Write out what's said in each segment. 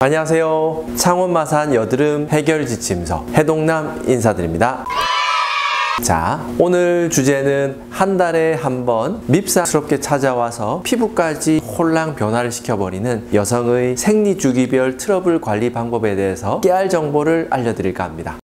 안녕하세요. 창원마산 여드름 해결 지침서 해동남 인사드립니다. 자, 오늘 주제는 한 달에 한 번 밉사스럽게 찾아와서 피부까지 홀랑 변화를 시켜버리는 여성의 생리주기별 트러블 관리 방법에 대해서 깨알 정보를 알려드릴까 합니다.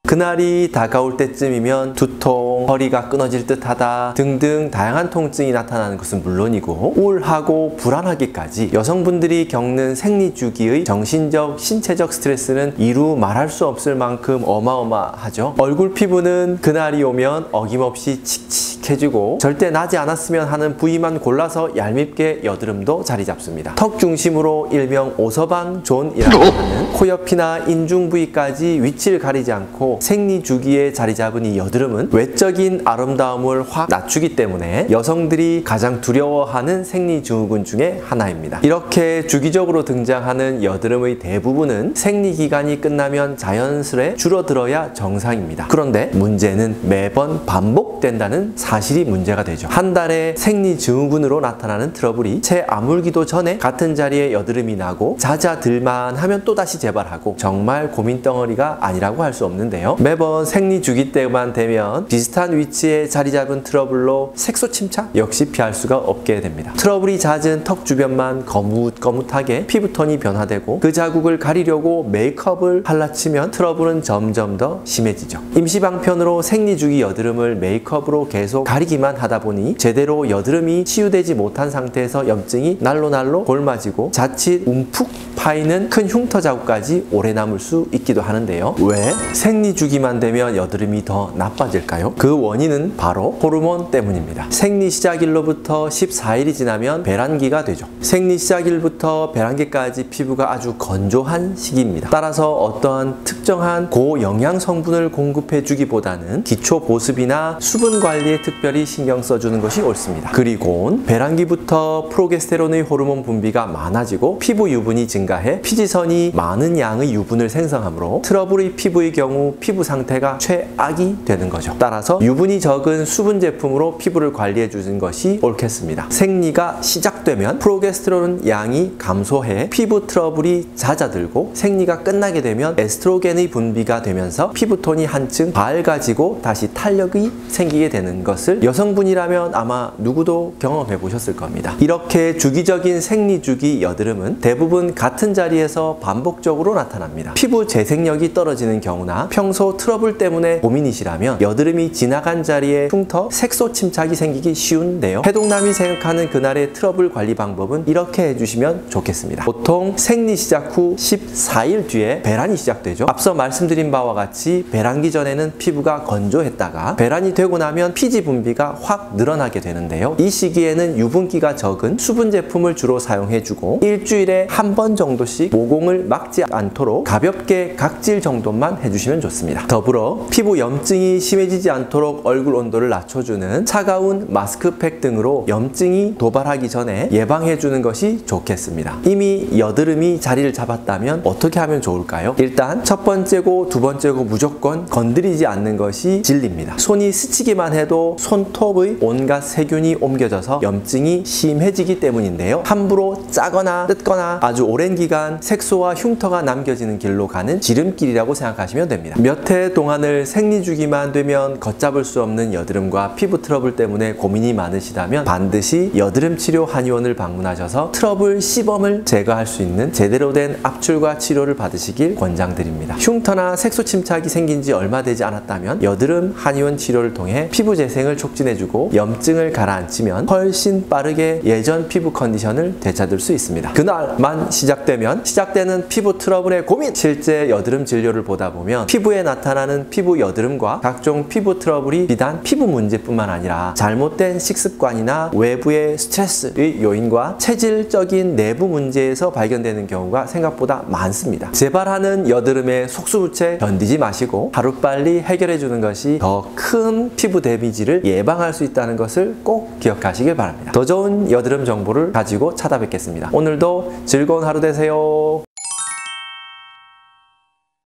그날이 다가올 때쯤이면 두통, 허리가 끊어질 듯하다 등등 다양한 통증이 나타나는 것은 물론이고 우울하고 불안하기까지 여성분들이 겪는 생리주기의 정신적, 신체적 스트레스는 이루 말할 수 없을 만큼 어마어마하죠. 얼굴 피부는 그날이 오면 어김없이 칙칙해지고 절대 나지 않았으면 하는 부위만 골라서 얄밉게 여드름도 자리 잡습니다. 턱 중심으로 일명 오서방존이라고 하는 코 옆이나 인중 부위까지 위치를 가리지 않고 생리주기에 자리 잡은 이 여드름은 외적인 아름다움을 확 낮추기 때문에 여성들이 가장 두려워하는 생리증후군 중에 하나입니다. 이렇게 주기적으로 등장하는 여드름의 대부분은 생리기간이 끝나면 자연스레 줄어들어야 정상입니다. 그런데 문제는 매번 반복된다는 사실이 문제가 되죠. 한 달에 생리증후군으로 나타나는 트러블이 채 아물기도 전에 같은 자리에 여드름이 나고 잦아들만 하면 또다시 재발하고 정말 고민덩어리가 아니라고 할 수 없는데요. 매번 생리주기 때만 되면 비슷한 위치에 자리 잡은 트러블로 색소 침착 역시 피할 수가 없게 됩니다. 트러블이 잦은 턱 주변만 거뭇거뭇하게 피부톤이 변화되고 그 자국을 가리려고 메이크업을 발라치면 트러블은 점점 더 심해지죠. 임시방편으로 생리주기 여드름을 메이크업으로 계속 가리기만 하다 보니 제대로 여드름이 치유되지 못한 상태에서 염증이 날로 골마지고 자칫 움푹 파이는 큰 흉터 자국까지 오래 남을 수 있기도 하는데요. 왜 생리주기만 되면 여드름이 더 나빠질까요? 그 원인은 바로 호르몬 때문입니다. 생리 시작일로부터 14일이 지나면 배란기가 되죠. 생리 시작일부터 배란기까지 피부가 아주 건조한 시기입니다. 따라서 어떠한 특정한 고영양 성분을 공급해 주기보다는 기초 보습이나 수분 관리에 특별히 신경 써주는 것이 옳습니다. 그리고 배란기부터 프로게스테론의 호르몬 분비가 많아지고 피부 유분이 증가해 피지선이 많은 양의 유분을 생성하므로 트러블의 피부의 경우 피부 상태가 최악이 되는 거죠. 따라서 유분이 적은 수분 제품으로 피부를 관리해 주는 것이 옳겠습니다. 생리가 시작되면 프로게스테론 양이 감소해 피부 트러블이 잦아들고 생리가 끝나게 되면 에스트로겐의 분비가 되면서 피부톤이 한층 밝아지고 다시 탄력이 생기게 되는 것을 여성분이라면 아마 누구도 경험해 보셨을 겁니다. 이렇게 주기적인 생리주기 여드름은 대부분 같은 자리에서 반복적으로 나타납니다. 피부 재생력이 떨어지는 경우나 평소 트러블 때문에 고민이시라면 여드름이 지나간 자리에 흉터, 색소 침착이 생기기 쉬운데요. 해동남이 생각하는 그날의 트러블 관리 방법은 이렇게 해주시면 좋겠습니다. 보통 생리 시작 후 14일 뒤에 배란이 시작되죠. 앞서 말씀드린 바와 같이 배란기 전에는 피부가 건조했다가 배란이 되고 나면 피지 분비가 확 늘어나게 되는데요. 이 시기에는 유분기가 적은 수분 제품을 주로 사용해주고 일주일에 한 번 정도씩 모공을 막지 않도록 가볍게 각질 정도만 해주시면 좋습니다. 더불어 피부 염증이 심해지지 않도록 얼굴 온도를 낮춰주는 차가운 마스크팩 등으로 염증이 도발하기 전에 예방해주는 것이 좋겠습니다. 이미 여드름이 자리를 잡았다면 어떻게 하면 좋을까요? 일단 첫 번째고 두 번째고 무조건 건드리지 않는 것이 진리입니다. 손이 스치기만 해도 손톱의 온갖 세균이 옮겨져서 염증이 심해지기 때문인데요. 함부로 짜거나 뜯거나 아주 오랜 기간 색소와 흉터가 남겨지는 길로 가는 지름길이라고 생각하시면 됩니다. 몇 해 동안을 생리주기만 되면 걷잡을 수 없는 여드름과 피부 트러블 때문에 고민이 많으시다면 반드시 여드름 치료 한의원을 방문하셔서 트러블 시범을 제거할 수 있는 제대로 된 압출과 치료를 받으시길 권장드립니다. 흉터나 색소 침착이 생긴 지 얼마 되지 않았다면 여드름 한의원 치료를 통해 피부 재생을 촉진해주고 염증을 가라앉히면 훨씬 빠르게 예전 피부 컨디션을 되찾을 수 있습니다. 그날만 시작되는 피부 트러블의 고민! 실제 여드름 진료를 보다 보면 피부에 나타나는 피부 여드름과 각종 피부 트러블이 비단 피부 문제뿐만 아니라 잘못된 식습관이나 외부의 스트레스의 요인과 체질적인 내부 문제에서 발견되는 경우가 생각보다 많습니다. 재발하는 여드름의 속수무책 견디지 마시고 하루빨리 해결해 주는 것이 더 큰 피부 데미지를 예방할 수 있다는 것을 꼭 기억하시길 바랍니다. 더 좋은 여드름 정보를 가지고 찾아뵙겠습니다. 오늘도 즐거운 하루 되세요.